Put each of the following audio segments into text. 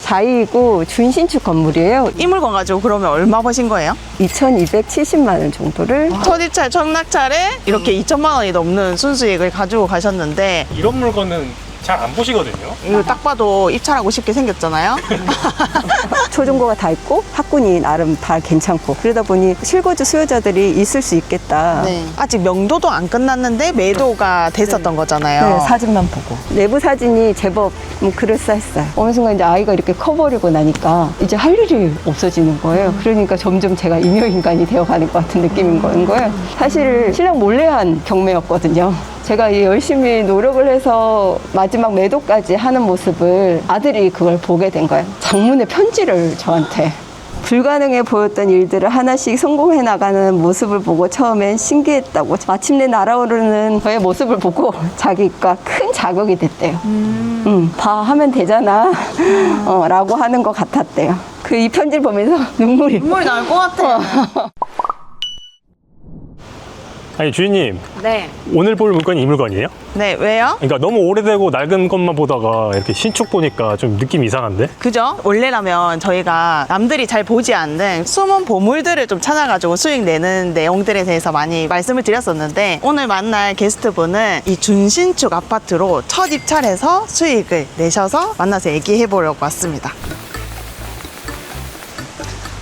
429 준신축 건물이에요. 이 물건 가지고 그러면 얼마 버신 거예요? 2,270만 원 정도를. 첫 입찰, 첫 낙찰에 이렇게 2천만 원이 넘는 순수익을 가지고 가셨는데 이런 물건은 잘 안 보시거든요. 이거 딱 봐도 입찰하고 싶게 생겼잖아요. 초중고가 다 있고 학군이 나름 다 괜찮고 그러다 보니 실거주 수요자들이 있을 수 있겠다. 네. 아직 명도도 안 끝났는데 매도가 됐었던 거잖아요. 네, 사진만 보고 내부 사진이 제법 그럴싸했어요. 어느 순간 이제 아이가 이렇게 커버리고 나니까 이제 할 일이 없어지는 거예요. 그러니까 점점 제가 인여인간이 되어가는 것 같은 느낌인 거예요. 사실 신랑 몰래 한 경매였거든요. 제가 열심히 노력을 해서 마지막 매도까지 하는 모습을 아들이 그걸 보게 된 거예요. 장문의 편지를 저한테. 불가능해 보였던 일들을 하나씩 성공해 나가는 모습을 보고 처음엔 신기했다고, 마침내 날아오르는 저의 모습을 보고 자기가 큰 자극이 됐대요. 봐 하면 되잖아 라고 하는 것 같았대요. 그 이 편지를 보면서 눈물이 날 것 같아. 아니 주인님, 네. 오늘 볼 물건이 이 물건이에요? 네, 왜요? 그러니까 너무 오래되고 낡은 것만 보다가 이렇게 신축 보니까 좀 느낌이 이상한데? 그죠? 원래라면 저희가 남들이 잘 보지 않는 숨은 보물들을 좀 찾아가지고 수익 내는 내용들에 대해서 많이 말씀을 드렸었는데 오늘 만날 게스트분은 이 준신축 아파트로 첫 입찰해서 수익을 내셔서 만나서 얘기해 보려고 왔습니다.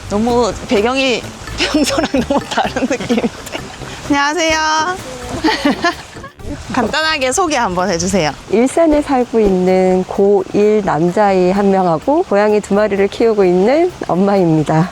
너무 배경이 평소랑 너무 다른 느낌인데. 안녕하세요. 간단하게 소개 한번 해주세요. 일산에 살고 있는 고1 남자아이 한 명하고 고양이 2마리를 키우고 있는 엄마입니다.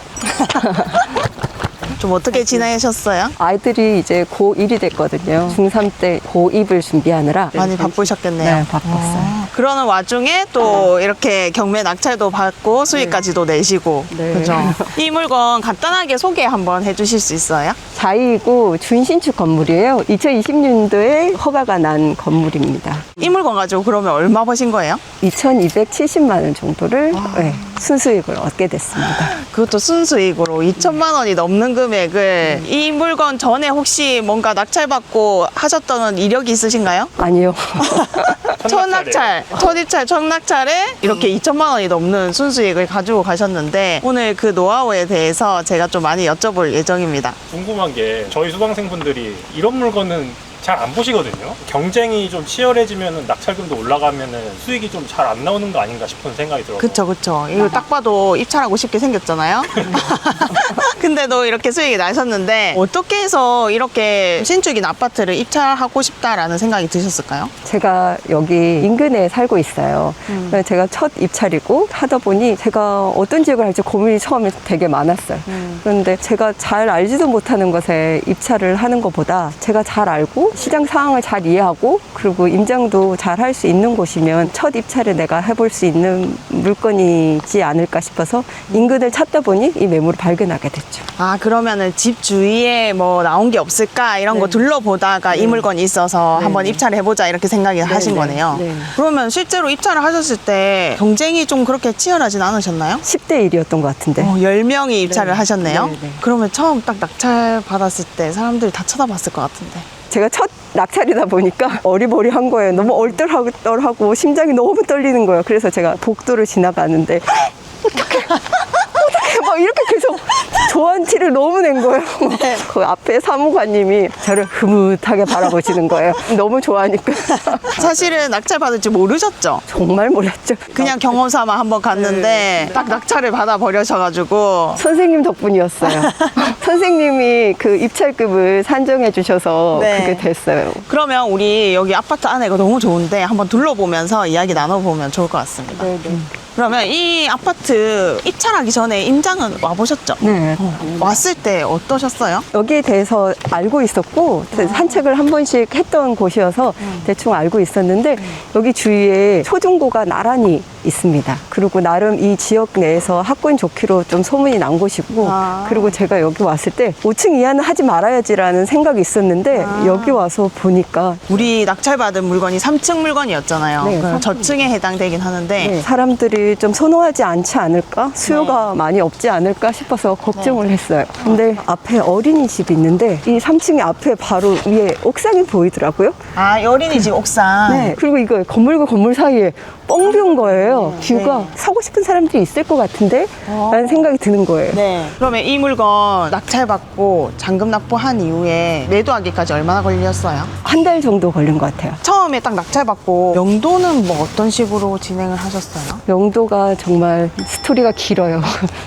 좀 어떻게 지내셨어요? 아이들이 이제 고1이 됐거든요. 중3 때 고2을 준비하느라 많이 바쁘셨겠네요. 네, 바빴어요. 그러는 와중에 또 이렇게 경매 낙찰도 받고 수익까지도 내시고. 네. 그죠? 이 물건 간단하게 소개 한번 해주실 수 있어요? 429 준신축 건물이에요. 2020년도에 허가가 난 건물입니다. 이 물건 가지고 그러면 얼마 버신 거예요? 2,270만 원 정도를 네, 순수익을 얻게 됐습니다. 그것도 순수익으로 2천만 원이 넘는 금액을 이 물건 전에 혹시 뭔가 낙찰받고 하셨던 이력이 있으신가요? 아니요. 첫 낙찰, 첫 입찰, 첫 낙찰에 이렇게 2천만 원이 넘는 순수익을 가지고 가셨는데 오늘 그 노하우에 대해서 제가 좀 많이 여쭤볼 예정입니다. 궁금한 게 저희 수강생분들이 이런 물건은 잘 안 보시거든요. 경쟁이 좀 치열해지면 낙찰금도 올라가면 수익이 좀 잘 안 나오는 거 아닌가 싶은 생각이 들어요. 그쵸, 그쵸. 이거 딱 봐도 입찰하고 싶게 생겼잖아요. 근데도 이렇게 수익이 나셨는데 어떻게 해서 이렇게 신축인 아파트를 입찰하고 싶다라는 생각이 드셨을까요? 제가 여기 인근에 살고 있어요. 그래서 제가 첫 입찰이고 하다 보니 제가 어떤 지역을 할지 고민이 처음에 되게 많았어요. 그런데 제가 잘 알지도 못하는 것에 입찰을 하는 것보다 제가 잘 알고 시장 상황을 잘 이해하고 그리고 임장도 잘 할 수 있는 곳이면 첫 입찰에 내가 해볼 수 있는 물건이지 않을까 싶어서 인근을 찾다 보니 이 매물을 발견하게 됐죠. 아, 그러면은 집 주위에 뭐 나온 게 없을까 이런 거 둘러보다가 이 물건이 있어서 한번 입찰을 해보자 이렇게 생각을 하신 거네요. 네. 그러면 실제로 입찰을 하셨을 때 경쟁이 좀 그렇게 치열하진 않으셨나요? 10대 1이었던 것 같은데. 10명이 입찰을 하셨네요. 네. 그러면 처음 딱 낙찰 받았을 때 사람들이 다 쳐다봤을 것 같은데. 제가 첫 낙찰이다 보니까 어리버리한 거예요. 너무 얼떨하고 심장이 너무 떨리는 거예요. 그래서 제가 복도를 지나가는데 어떡해 막 이렇게 계속 좋아하는 티를 너무 낸 거예요. 그 앞에 사무관님이 저를 흐뭇하게 바라보시는 거예요. 너무 좋아하니까. 사실은 낙찰 받을지 모르셨죠? 정말 몰랐죠. 그냥 경험 삼아 한번 갔는데 딱 낙찰을 받아 버려셔가지고 선생님 덕분이었어요. 선생님이 그 입찰급을 산정해 주셔서 네. 그게 됐어요. 그러면 우리 여기 아파트 안에가 너무 좋은데 한번 둘러보면서 이야기 나눠보면 좋을 것 같습니다. 그러면 이 아파트 입찰하기 전에 임장은 와보셨죠? 네. 왔을 때 어떠셨어요? 여기에 대해서 알고 있었고 산책을 한 번씩 했던 곳이어서 대충 알고 있었는데 여기 주위에 초중고가 나란히 있습니다. 그리고 나름 이 지역 내에서 학군 좋기로 좀 소문이 난 곳이고 그리고 제가 여기 왔을 때 5층 이하는 하지 말아야지라는 생각이 있었는데 여기 와서 보니까 우리 낙찰받은 물건이 3층 물건이었잖아요. 네, 그럼 3층. 저층에 해당되긴 하는데 사람들이 좀 선호하지 않지 않을까? 수요가 많이 없지 않을까 싶어서 걱정을 했어요. 근데 앞에 어린이집이 있는데 이 3층의 앞에 바로 위에 옥상이 보이더라고요. 아, 어린이집 옥상. 네. 그리고 이거 건물과 건물 사이에 뻥 비운 거예요. 거예요. 뷰가 사고 싶은 사람들이 있을 것 같은데? 라는 생각이 드는 거예요. 네. 그러면 이 물건 낙찰받고 잔금 납부한 이후에 매도하기까지 얼마나 걸렸어요? 한 달 정도 걸린 것 같아요. 처음에 딱 낙찰받고 명도는 뭐 어떤 식으로 진행을 하셨어요? 명도가 정말 스토리가 길어요.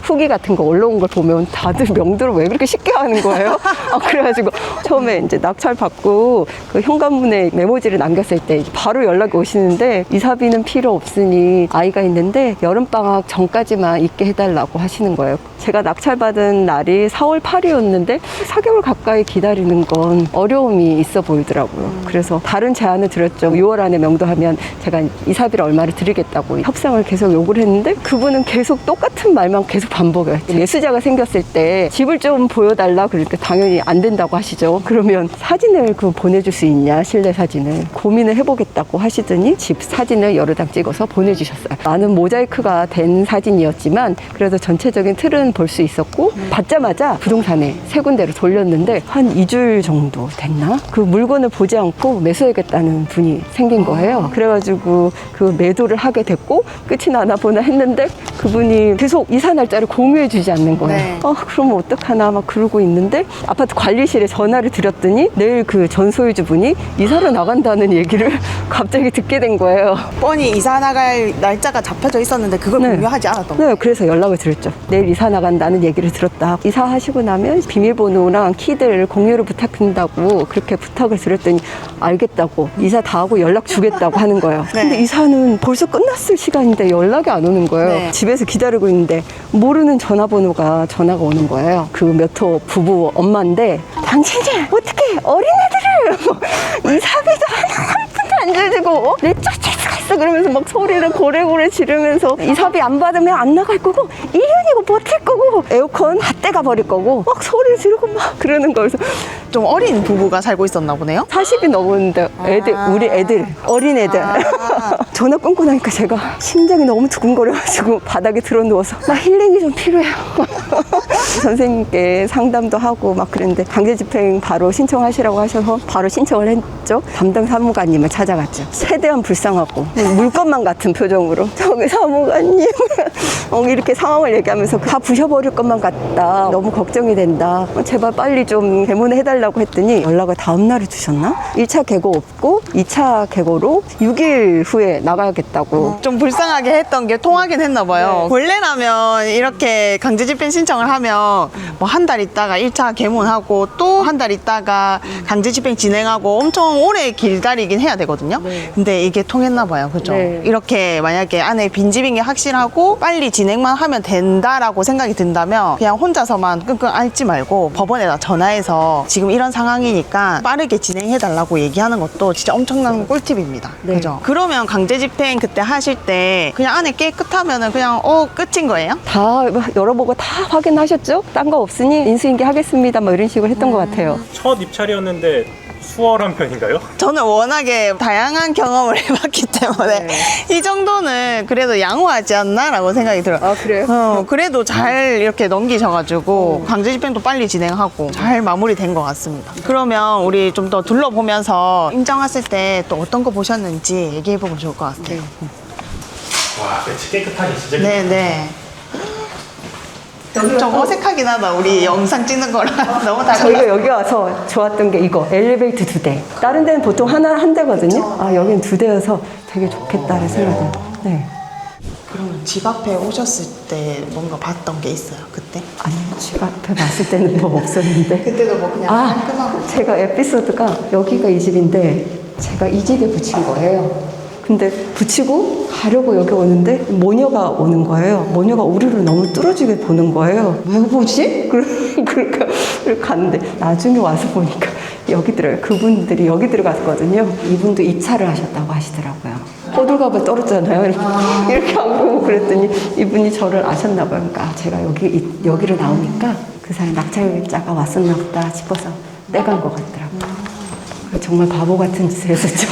후기 같은 거 올라온 걸 보면 다들 명도를 왜 그렇게 쉽게 하는 거예요? 그래가지고 처음에 이제 낙찰 받고 그 현관문에 메모지를 남겼을 때 바로 연락이 오시는데 이사비는 필요 없으니 아이가 있는데 여름방학 전까지만 있게 해달라고 하시는 거예요. 제가 낙찰받은 날이 4월 8일이었는데 4개월 가까이 기다리는 건 어려움이 있어 보이더라고요. 그래서 다른 제안을 드렸죠. 6월 안에 명도하면 제가 이사비를 얼마를 드리겠다고 협상을 계속 요구를 했는데 그분은 계속 똑같은 말만 계속 반복해요. 매수자가 생겼을 때 집을 좀 보여달라 그러니까 당연히 안 된다고 하시죠. 그러면 사진을 보내줄 수 있냐, 실내 사진을 고민을 해보겠다고 하시더니 집 사진을 여러 장 찍어서 보내주셨어요. 많은 모자이크가 된 사진이었지만 그래도 전체적인 틀은 볼 수 있었고 받자마자 부동산에 세 군데로 돌렸는데 한 2주일 정도 됐나? 그 물건을 보지 않고 매수하겠다는 분이 생긴 거예요. 그래가지고 그 매도를 하게 됐고 끝이 나나 보나 했는데 그분이 계속 이사 날짜를 공유해 주지 않는 거예요. 네. 그럼 어떡하나 막 그러고 있는데 아파트 관리실에 전화를 드렸더니 내일 그 전소유주분이 이사를 나간다는 얘기를 갑자기 듣게 된 거예요. 뻔히 이사 나갈 날짜가 잡혀져 있었는데 그걸 네. 공유하지 않았던 거예요. 네, 그래서 연락을 드렸죠. 내일 이사 나간다는 얘기를 들었다. 이사하시고 나면 비밀번호랑 키들 공유를 부탁한다고 그렇게 부탁을 드렸더니 알겠다고 이사 다 하고 연락 주겠다고 하는 거예요. 네. 근데 이사는 벌써 끝났을 시간인데 연락이 안 오는 거예요. 네. 집에서 기다리고 있는데 모르는 전화번호가 전화가 오는 거예요. 그 몇 호 부부 엄마인데 당신이 어떻게 어린애들을 이사비도 한 푼도 안 줘주고 내쫓을 수가 있어 그러면서 막 소리를 고래고래 지르면서 이사비 안 받으면 안 나갈 거고 1년이고 버틸 거고 에어컨 다 떼가 버릴 거고 막 소리를 지르고 막 그러는 거예요. 그래서 좀 어린 부부가 살고 있었나 보네요. 40이 넘었는데 애들 우리 애들 어린 애들 전화 끊고 나니까 제가 심장이 너무 두근거려가지고 바닥에 들어 누워서 나 힐링이 좀 필요해요. 선생님께 상담도 하고 막 그랬는데 강제집행 바로 신청하시라고 하셔서 바로 신청을 했죠. 담당 사무관님을 찾아갔죠. 최대한 불쌍하고 물것만 같은 표정으로 저기 사무관님 이렇게 상황을 얘기하면서 다 부셔버릴 것만 같다. 너무 걱정이 된다. 제발 빨리 좀 개문을 해달라고 했더니 연락을 다음 날에 주셨나? 1차 개고 없고 2차 개고로 6일 후에 나가야겠다고. 좀 불쌍하게 했던 게 통하긴 했나 봐요. 원래라면 이렇게 강제집행 신청을 하면 뭐 한 달 있다가 1차 개문하고 또 한 달 있다가 강제집행 진행하고 엄청 오래 기다리긴 해야 되거든요. 근데 이게 통했나 봐요. 그죠? 네. 이렇게 만약에 안에 빈집인 게 확실하고 빨리 진행만 하면 된다라고 생각이 든다면 그냥 혼자서만 끙끙 앓지 말고 법원에다 전화해서 지금 이런 상황이니까 빠르게 진행해달라고 얘기하는 것도 진짜 엄청난 꿀팁입니다. 네. 그죠? 그러면 강제집행 그때 하실 때 그냥 안에 깨끗하면은 그냥 끝인 거예요? 다 열어보고 다 확인하셨죠? 딴 거 없으니 인수인계 하겠습니다. 뭐 이런 식으로 했던 것 같아요. 첫 입찰이었는데 수월한 편인가요? 저는 워낙에 다양한 경험을 해봤기 때문에 이 정도는 그래도 양호하지 않나라고 생각이 들어요. 아, 그래요? 그래도 잘 이렇게 넘기셔가지고 강제집행도 빨리 진행하고 잘 마무리된 것 같습니다. 그러면 우리 좀 더 둘러보면서 인정했을 때 또 어떤 거 보셨는지 얘기해보면 좋을 것 같아요. 와, 배치 깨끗하니 진짜 네네. 좀 어색하긴 하다. 우리 영상 찍는 거랑 너무 달라. 저희가 여기 와서 좋았던 게 이거 엘리베이터 2대. 다른 데는 보통 한 대거든요. 여긴 2대여서 되게 좋겠다는 생각이. 네. 그러면 집 앞에 오셨을 때 뭔가 봤던 게 있어요? 그때? 아니, 집 앞에 봤을 때는 뭐 없었는데. 그때도 뭐 그냥 깔끔하고. 제가 에피소드가 여기가 이 집인데 제가 이 집에 붙인 거예요. 근데 붙이고 가려고 여기 오는데 모녀가 오는 거예요. 모녀가 우리를 너무 뚫어지게 보는 거예요. 왜 보지? 그러니까 갔는데 나중에 와서 보니까 여기 들어요. 그분들이 여기 들어갔거든요. 이분도 입찰을 하셨다고 하시더라고요. 호들갑을 떨었잖아요. 이렇게 하고 그랬더니 이분이 저를 아셨나 봐요. 그러니까 제가 여기로 나오니까 그 사람 낙찰자가 왔었나 보다 싶어서 떼간 것 같더라고요. 정말 바보 같은 짓을 했었죠.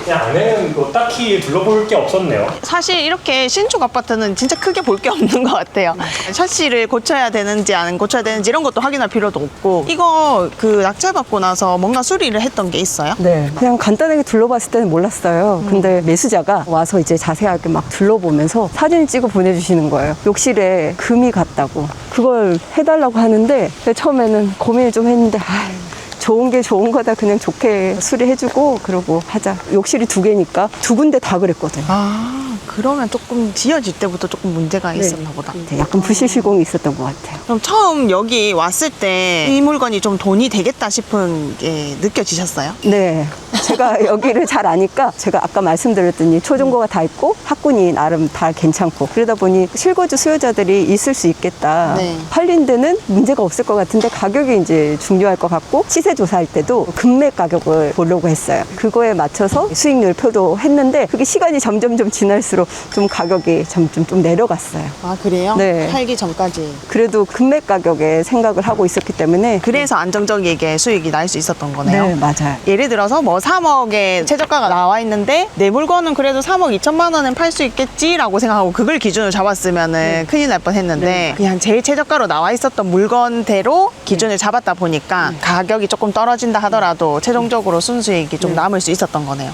그냥 안에는 뭐 딱히 둘러볼 게 없었네요. 사실 이렇게 신축 아파트는 진짜 크게 볼 게 없는 것 같아요. 샤시를 고쳐야 되는지 안 고쳐야 되는지 이런 것도 확인할 필요도 없고. 이거 그 낙찰받고 나서 뭔가 수리를 했던 게 있어요? 네, 그냥 간단하게 둘러봤을 때는 몰랐어요. 근데 매수자가 와서 이제 자세하게 막 둘러보면서 사진을 찍어 보내주시는 거예요. 욕실에 금이 갔다고. 그걸 해달라고 하는데 처음에는 고민을 좀 했는데 좋은 게 좋은 거다. 그냥 좋게 수리해주고 그러고 하자. 욕실이 2개니까 2군데 다 그랬거든요. 그러면 조금 지어질 때부터 조금 문제가 있었나 보다. 네, 약간 부실시공이 있었던 것 같아요. 그럼 처음 여기 왔을 때 이 물건이 좀 돈이 되겠다 싶은 게 느껴지셨어요? 네. 제가 여기를 잘 아니까 제가 아까 말씀드렸더니 초중고가 다 있고 학군이 나름 다 괜찮고 그러다 보니 실거주 수요자들이 있을 수 있겠다. 네. 팔린 데는 문제가 없을 것 같은데 가격이 이제 중요할 것 같고 시세 조사할 때도 금매 가격을 보려고 했어요. 그거에 맞춰서 수익률 표도 했는데 그게 시간이 점점 지날수록 좀 가격이 점점 좀 내려갔어요. 아, 그래요? 네. 팔기 전까지. 그래도 금매 가격에 생각을 하고 있었기 때문에 그래서 안정적이게 수익이 날 수 있었던 거네요. 네, 맞아요. 예를 들어서 뭐 3억에 최저가가 나와 있는데 내 물건은 그래도 3억 2천만 원은 팔 수 있겠지라고 생각하고 그걸 기준으로 잡았으면은 큰일 날 뻔했는데 그냥 제일 최저가로 나와 있었던 물건대로 기준을 잡았다 보니까 가격이 조금 떨어진다 하더라도 최종적으로 순수익이 좀 남을 수 있었던 거네요.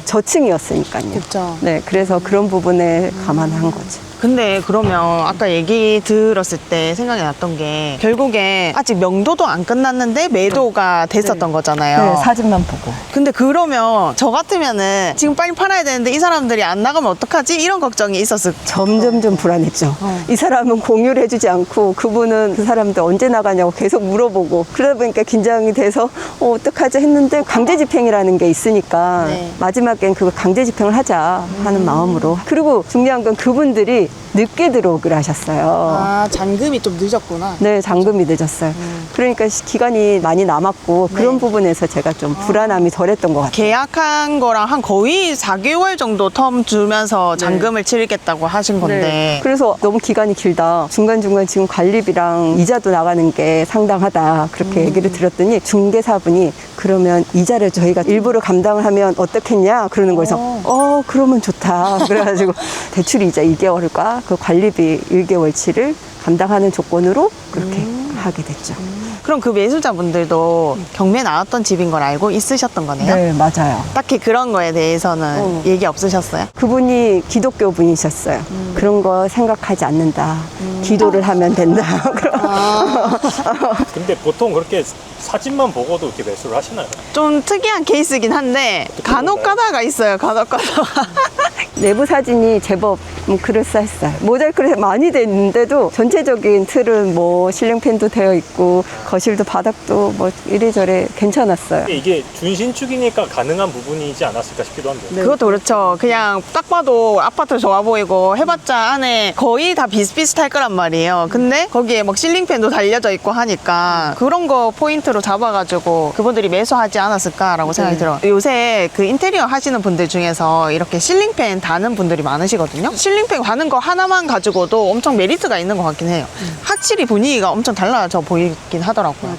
저층이었으니까요. 그렇죠. 네, 그래서 그런 부분에 감안한 거지. 근데 그러면 아까 얘기 들었을 때 생각이 났던 게 결국에 아직 명도도 안 끝났는데 매도가 됐었던 거잖아요. 네, 사진만 보고. 근데 그러면 저 같으면은 지금 빨리 팔아야 되는데 이 사람들이 안 나가면 어떡하지? 이런 걱정이 있었을 점점 좀 불안했죠. 이 사람은 공유를 해주지 않고 그분은 그 사람들 언제 나가냐고 계속 물어보고 그러다 보니까 긴장이 돼서 어떡하지 했는데 강제 집행이라는 게 있으니까 네. 마지막엔 그거 강제 집행을 하자 하는 마음으로. 그리고 중요한 건 그분들이 늦게 들어오기로 하셨어요. 아, 잔금이 좀 늦었구나. 네, 잔금이 늦었어요. 그러니까 기간이 많이 남았고 그런 부분에서 제가 좀 불안함이 덜했던 것 같아요. 계약한 거랑 한 거의 4개월 정도 텀 주면서 잔금을 치르겠다고 하신 건데. 네. 그래서 너무 기간이 길다. 중간중간 지금 관리비랑 이자도 나가는 게 상당하다. 그렇게 얘기를 드렸더니 중개사분이 그러면 이자를 저희가 일부러 감당을 하면 어떻겠냐? 그러는 거에서 그러면 좋다. 그래가지고 대출 이자 2개월과 그 관리비 1개월치를 감당하는 조건으로 그렇게 하게 됐죠. 그럼 그 매수자분들도 경매 나왔던 집인 걸 알고 있으셨던 거네요? 네, 맞아요. 딱히 그런 거에 대해서는 얘기 없으셨어요? 그분이 기독교 분이셨어요. 그런 거 생각하지 않는다. 기도를 하면 된다. 근데 보통 그렇게 사진만 보고도 이렇게 매수를 하시나요? 좀 특이한 케이스긴 한데 간혹 가다가 있어요. 간혹 가다가. 내부 사진이 제법 그럴싸했어요. 모자이크를 많이 돼 있는데도 전체적인 틀은 뭐 실링팬도 되어 있고 거실도 바닥도 뭐 이래저래 괜찮았어요. 이게 준신축이니까 가능한 부분이지 않았을까 싶기도 한데. 네. 그것도 그렇죠. 그냥 딱 봐도 아파트 좋아 보이고 해봤자 안에 거의 다 비슷비슷할 거란 말이에요. 근데 거기에 막 실링팬도 달려져 있고 하니까 그런 거 포인트로 잡아가지고 그분들이 매수하지 않았을까라고 생각이 들어요. 요새 그 인테리어 하시는 분들 중에서 이렇게 실링팬 다는 분들이 많으시거든요. 실링팬 다는 거 하나만 가지고도 엄청 메리트가 있는 것 같긴 해요. 확실히 분위기가 엄청 달라져 보이긴 하더라고요.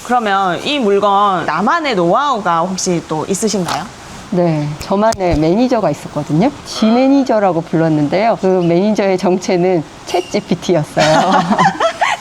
그러면 이 물건 나만의 노하우가 혹시 또 있으신가요? 네, 저만의 매니저가 있었거든요. G 매니저라고 불렀는데요. 그 매니저의 정체는 챗 GPT였어요.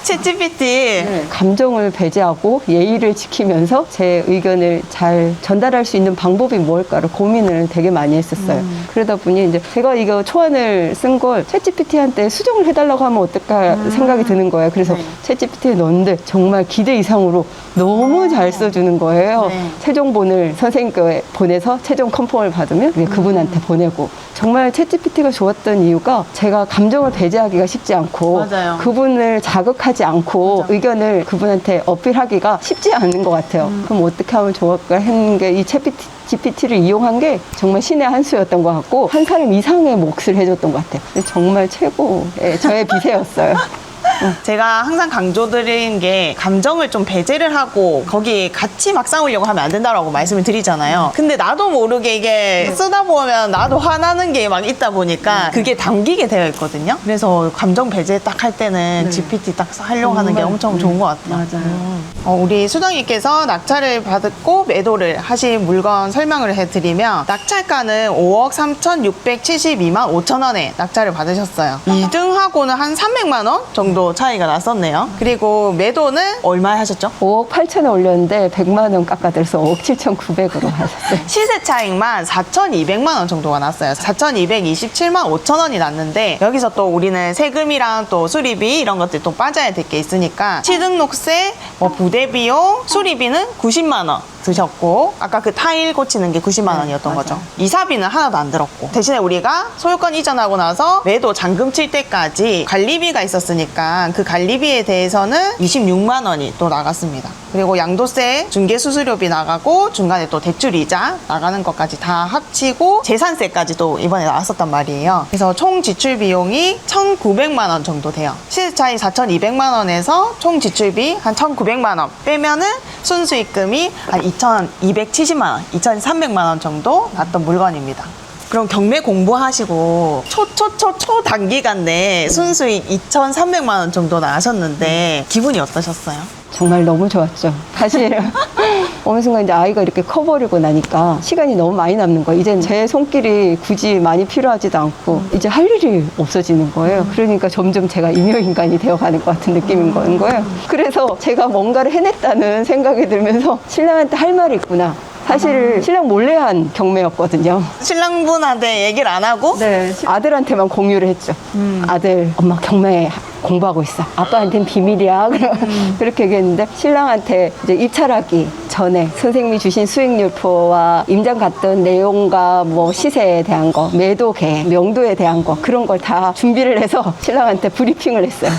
챗GPT. 감정을 배제하고 예의를 지키면서 제 의견을 잘 전달할 수 있는 방법이 뭘까를 고민을 되게 많이 했었어요. 그러다 보니 이제 제가 이거 초안을 쓴 걸 챗GPT한테 수정을 해달라고 하면 어떨까 생각이 드는 거예요. 그래서 챗GPT에 넣었는데 정말 기대 이상으로 너무 잘 써주는 거예요. 네. 최종본을 선생님께 보내서 최종 컨펌을 받으면 그분한테 보내고 정말 챗GPT가 좋았던 이유가 제가 감정을 배제하기가 쉽지 않고 맞아요. 그분을 자극하지 않고 의견을 그분한테 어필하기가 쉽지 않은 것 같아요. 그럼 어떻게 하면 좋을까 했는 게 이 GPT를 이용한 게 정말 신의 한 수였던 것 같고 한 사람 이상의 몫을 해줬던 것 같아요. 정말 최고의 저의 비세였어요. 제가 항상 강조드리는 게 감정을 좀 배제를 하고 거기 같이 막 싸우려고 하면 안 된다라고 말씀을 드리잖아요. 근데 나도 모르게 이게 쓰다 보면 나도 화나는 게 막 있다 보니까 그게 담기게 되어 있거든요. 그래서 감정 배제 딱 할 때는 GPT 딱 하려고 하는 게 엄청 좋은 것 같아요. 맞아요. 우리 수정님께서 낙찰을 받고 매도를 하신 물건 설명을 해드리면 낙찰가는 5억 3,672만 5천 원에 낙찰을 받으셨어요. 2등하고는 한 300만 원 정도 차이가 났었네요. 그리고 매도는 얼마에 하셨죠? 5억 8천에 올렸는데 100만 원 깎아들여서 5억 7,900으로 하셨어요. 시세 차익만 4,200만 원 정도가 났어요. 4,227만 5천 원이 났는데 여기서 또 우리는 세금이랑 또 수리비 이런 것들 또 빠져야 될 게 있으니까 취등록세, 뭐 부대 비용, 수리비는 90만 원 드셨고 아까 그 타일 고치는 게 90만 원이었던 거죠. 이사비는 하나도 안 들었고 대신에 우리가 소유권 이전하고 나서 매도 잔금 칠 때까지 관리비가 있었으니까 그 관리비에 대해서는 26만 원이 또 나갔습니다. 그리고 양도세, 중개수수료비 나가고 중간에 또 대출이자 나가는 것까지 다 합치고 재산세까지 또 이번에 나왔었단 말이에요. 그래서 총 지출 비용이 1,900만 원 정도 돼요. 시세 차익 4,200만 원에서 총 지출비 한 1,900만 원 빼면은 순수익금이 한 2,270만 원, 2,300만 원 정도 났던 물건입니다. 그럼 경매 공부하시고 초 단기간 내에 순수익 2,300만 원 정도 나셨는데 기분이 어떠셨어요? 정말 너무 좋았죠. 사실 어느 순간 이제 아이가 이렇게 커버리고 나니까 시간이 너무 많이 남는 거예요. 이제 제 손길이 굳이 많이 필요하지도 않고 이제 할 일이 없어지는 거예요. 그러니까 점점 제가 인여인간이 되어가는 것 같은 느낌인 거예요. 그래서 제가 뭔가를 해냈다는 생각이 들면서 신랑한테 할 말이 있구나. 사실 신랑 몰래 한 경매였거든요. 신랑분한테 얘기를 안 하고 네, 아들한테만 공유를 했죠. 아들, 엄마 경매 공부하고 있어. 아빠한테는 비밀이야. 그렇게 얘기했는데 신랑한테 이제 입찰하기 전에 선생님이 주신 수익률표와 임장 갔던 내용과 뭐 시세에 대한 거, 매도 계획, 명도에 대한 거 그런 걸 다 준비를 해서 신랑한테 브리핑을 했어요.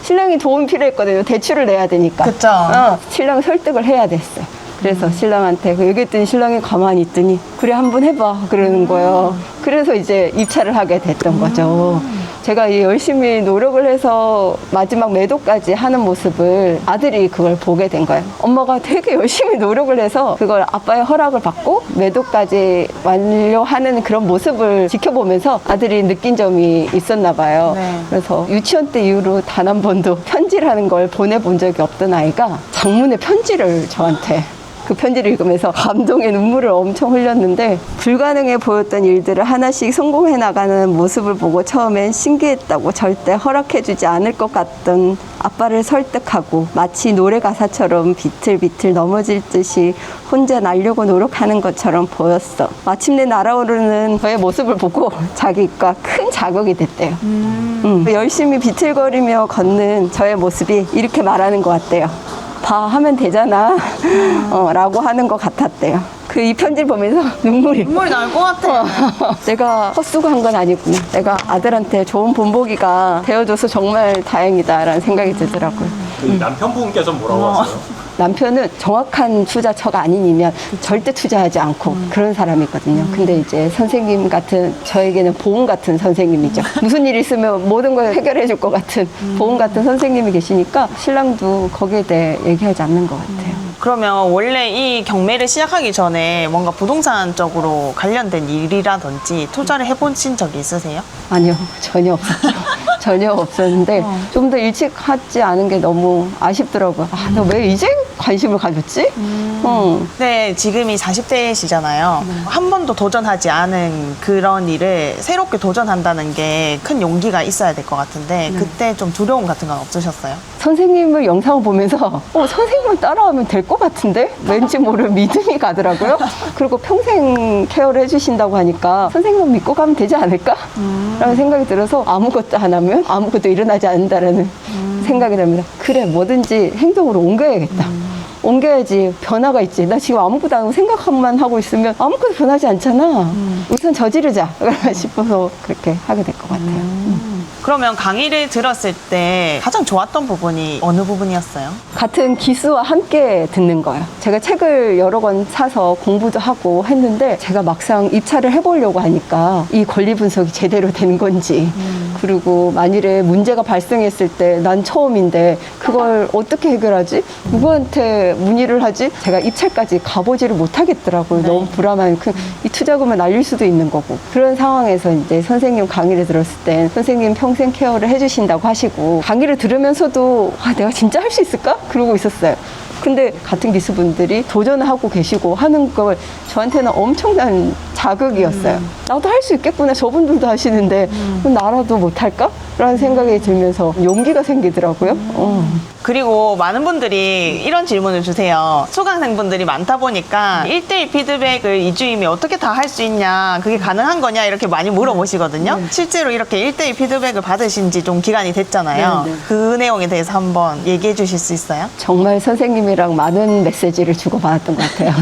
신랑이 도움이 필요했거든요. 대출을 내야 되니까. 그쵸. 신랑 설득을 해야 됐어요. 그래서 신랑한테 얘기했더니 신랑이 가만히 있더니 그래 한번 해봐 그러는 거예요. 그래서 이제 입찰을 하게 됐던 거죠. 제가 이 열심히 노력을 해서 마지막 매도까지 하는 모습을 아들이 그걸 보게 된 거예요. 엄마가 되게 열심히 노력을 해서 그걸 아빠의 허락을 받고 매도까지 완료하는 그런 모습을 지켜보면서 아들이 느낀 점이 있었나 봐요. 네. 그래서 유치원 때 이후로 단 한 번도 편지라는 걸 보내본 적이 없던 아이가 장문의 편지를 저한테 그 편지를 읽으면서 감동의 눈물을 엄청 흘렸는데 불가능해 보였던 일들을 하나씩 성공해 나가는 모습을 보고 처음엔 신기했다고 절대 허락해주지 않을 것 같던 아빠를 설득하고 마치 노래 가사처럼 비틀비틀 넘어질 듯이 혼자 날려고 노력하는 것처럼 보였어. 마침내 날아오르는 저의 모습을 보고 자기가 큰 자극이 됐대요. 열심히 비틀거리며 걷는 저의 모습이 이렇게 말하는 것 같대요. 봐 하면 되잖아 라고 하는 것 같았대요. 그 이 편지를 보면서 눈물이 날 것 같아. 내가 헛수고 한 건 아니구나. 내가 아들한테 좋은 본보기가 되어줘서 정말 다행이다라는 생각이 들더라고요. 그 남편분께서 뭐라고 하세요? 남편은 정확한 투자처가 아닌 이면 절대 투자하지 않고 그런 사람이거든요. 근데 이제 선생님 같은, 저에게는 보험 같은 선생님이죠. 무슨 일 있으면 모든 걸 해결해 줄 것 같은 보험 같은 선생님이 계시니까 신랑도 거기에 대해 얘기하지 않는 것 같아요. 그러면 원래 이 경매를 시작하기 전에 뭔가 부동산 쪽으로 관련된 일이라든지 투자를 해보신 적이 있으세요? 아니요, 전혀 없었죠. 전혀 없었는데 좀 더 일찍 하지 않은 게 너무 아쉽더라고요. 아, 나 왜 이제 관심을 가졌지? 네, 지금이 40대시잖아요. 한 번도 도전하지 않은 그런 일을 새롭게 도전한다는 게 큰 용기가 있어야 될 것 같은데 그때 좀 두려움 같은 건 없으셨어요? 선생님을 영상을 보면서 선생님을 따라하면 될 것 같은데? 왠지 모를 믿음이 가더라고요. 그리고 평생 케어를 해주신다고 하니까 선생님을 믿고 가면 되지 않을까? 라는 생각이 들어서 아무것도 안 하면 아무것도 일어나지 않는다라는 생각이 듭니다. 그래, 뭐든지 행동으로 옮겨야겠다. 옮겨야지 변화가 있지. 나 지금 아무것도 안 하고 생각만 하고 있으면 아무것도 변하지 않잖아. 우선 저지르자 싶어서 그렇게 하게 될 것 같아요. 그러면 강의를 들었을 때 가장 좋았던 부분이 어느 부분이었어요? 같은 기수와 함께 듣는 거예요. 제가 책을 여러 권 사서 공부도 하고 했는데 제가 막상 입찰을 해보려고 하니까 이 권리 분석이 제대로 된 건지 그리고 만일에 문제가 발생했을 때 난 처음인데 그걸 어떻게 해결하지? 누구한테 문의를 하지? 제가 입찰까지 가보지를 못하겠더라고요. 너무 불안한 이 투자금을 날릴 수도 있는 거고 그런 상황에서 이제 선생님 강의를 들었을 땐 선생님 평생 케어를 해주신다고 하시고 강의를 들으면서도 내가 진짜 할 수 있을까? 그러고 있었어요. 근데 같은 기수분들이 도전하고 계시고 하는 걸 저한테는 엄청난 자극이었어요. 나도 할 수 있겠구나. 저분들도 하시는데 나라도 못할까? 라는 생각이 들면서 용기가 생기더라고요. 그리고 많은 분들이 이런 질문을 주세요. 수강생분들이 많다 보니까 1대1 피드백을 이주임이 어떻게 다 할 수 있냐, 그게 가능한 거냐 이렇게 많이 물어보시거든요. 실제로 이렇게 1대1 피드백을 받으신 지 좀 기간이 됐잖아요. 그 내용에 대해서 한번 얘기해 주실 수 있어요? 정말 선생님이랑 많은 메시지를 주고받았던 것 같아요.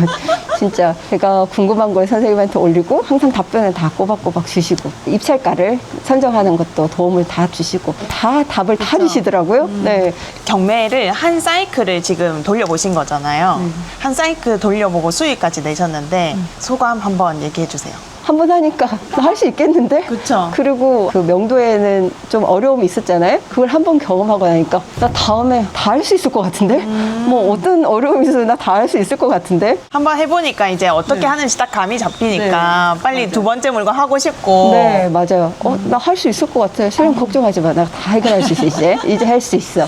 진짜 제가 궁금한 걸 선생님한테 올리고 항상 답변을 다 꼬박꼬박 주시고 입찰가를 선정하는 것도 도움을 다 주시고 다 답을 다 주시더라고요. 네. 경매를 한 사이클을 지금 돌려보신 거잖아요. 한 사이클 돌려보고 수익까지 내셨는데 소감 한번 얘기해 주세요. 한 번 하니까 나 할 수 있겠는데? 그쵸. 그리고 그 명도에는 좀 어려움이 있었잖아요. 그걸 한 번 경험하고 나니까 나 다음에 다 할 수 있을 것 같은데? 뭐 어떤 어려움이 있어도 나 다 할 수 있을 것 같은데? 한번 해보니까 이제 어떻게 하는지 딱 감이 잡히니까 빨리 두 번째 물건 하고 싶고. 네, 맞아요. 나 할 수 있을 것 같아. 선생님 걱정하지 마. 나 다 해결할 수 있어, 이제. 이제 할 수 있어.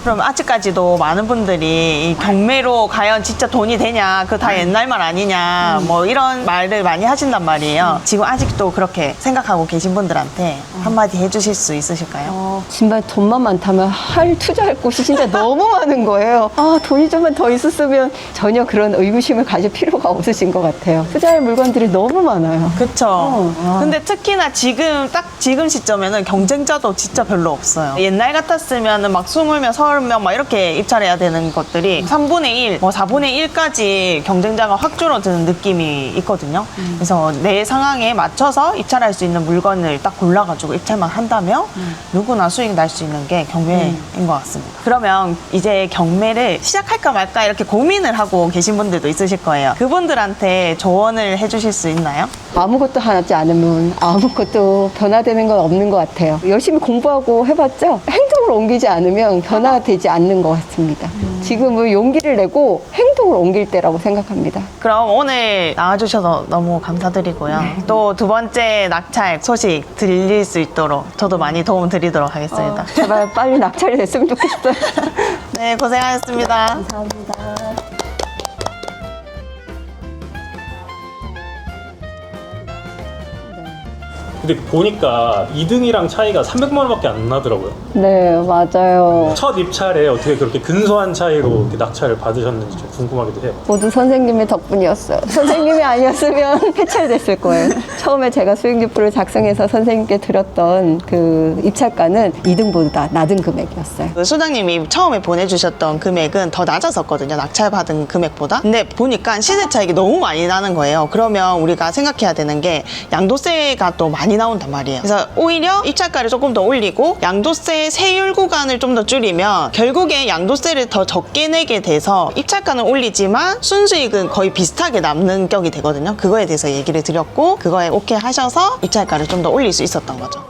그럼 아직까지도 많은 분들이 이 경매로 과연 진짜 돈이 되냐, 그거 다 옛날 말 아니냐, 뭐 이런 말을 많이 하신단 말이에요. 지금 아직도 그렇게 생각하고 계신 분들한테 한마디 해주실 수 있으실까요? 정말 돈만 많다면 투자할 곳이 진짜 너무 많은 거예요. 돈이 좀만 더 있었으면 전혀 그런 의구심을 가질 필요가 없으신 것 같아요. 투자할 물건들이 너무 많아요. 그쵸. 근데 특히나 지금 시점에는 경쟁자도 진짜 별로 없어요. 옛날 같았으면 막 20명, 30명 막 이렇게 입찰해야 되는 것들이 3분의 1, 뭐 4분의 1까지 경쟁자가 확 줄어드는 느낌이 있거든요. 그래서 내 상황에 맞춰서 입찰할 수 있는 물건을 딱 골라가지고 입찰만 한다면 누구나 수익 날 수 있는 게 경매인 것 같습니다. 그러면 이제 경매를 시작할까 말까 이렇게 고민을 하고 계신 분들도 있으실 거예요. 그분들한테 조언을 해주실 수 있나요? 아무것도 하지 않으면 아무것도 변화되는 건 없는 것 같아요. 열심히 공부하고 해봤자 행동을 옮기지 않으면 변화되지 않는 것 같습니다. 지금은 용기를 내고 행동을 옮길 때라고 생각합니다. 그럼 오늘 나와주셔서 너무 감사드리고요. 또 두 번째 낙찰 소식 들릴 수 있도록 저도 많이 도움 드리도록 하겠습니다. 제발 빨리 낙찰이 됐으면 좋겠어요. 네, 고생하셨습니다. 감사합니다. 근데 보니까 2등이랑 차이가 300만 원밖에 안 나더라고요. 네, 맞아요. 첫 입찰에 어떻게 그렇게 근소한 차이로 이렇게 낙찰을 받으셨는지 좀 궁금하기도 해요. 모두 선생님의 덕분이었어요. 선생님이 아니었으면 해찰됐을 거예요. 처음에 제가 수익리플을 작성해서 선생님께 드렸던 그 입찰가는 2등보다 낮은 금액이었어요. 그 소장님이 처음에 보내주셨던 금액은 더 낮았었거든요. 낙찰받은 금액보다. 근데 보니까 시세 차익이 너무 많이 나는 거예요. 그러면 우리가 생각해야 되는 게 양도세가 또 많이 나온단 말이에요. 그래서 오히려 입찰가를 조금 더 올리고 양도세 세율 구간을 좀 더 줄이면 결국에 양도세를 더 적게 내게 돼서 입찰가는 올리지만 순수익은 거의 비슷하게 남는 격이 되거든요. 그거에 대해서 얘기를 드렸고 그거에 오케이 하셔서 입찰가를 좀 더 올릴 수 있었던 거죠.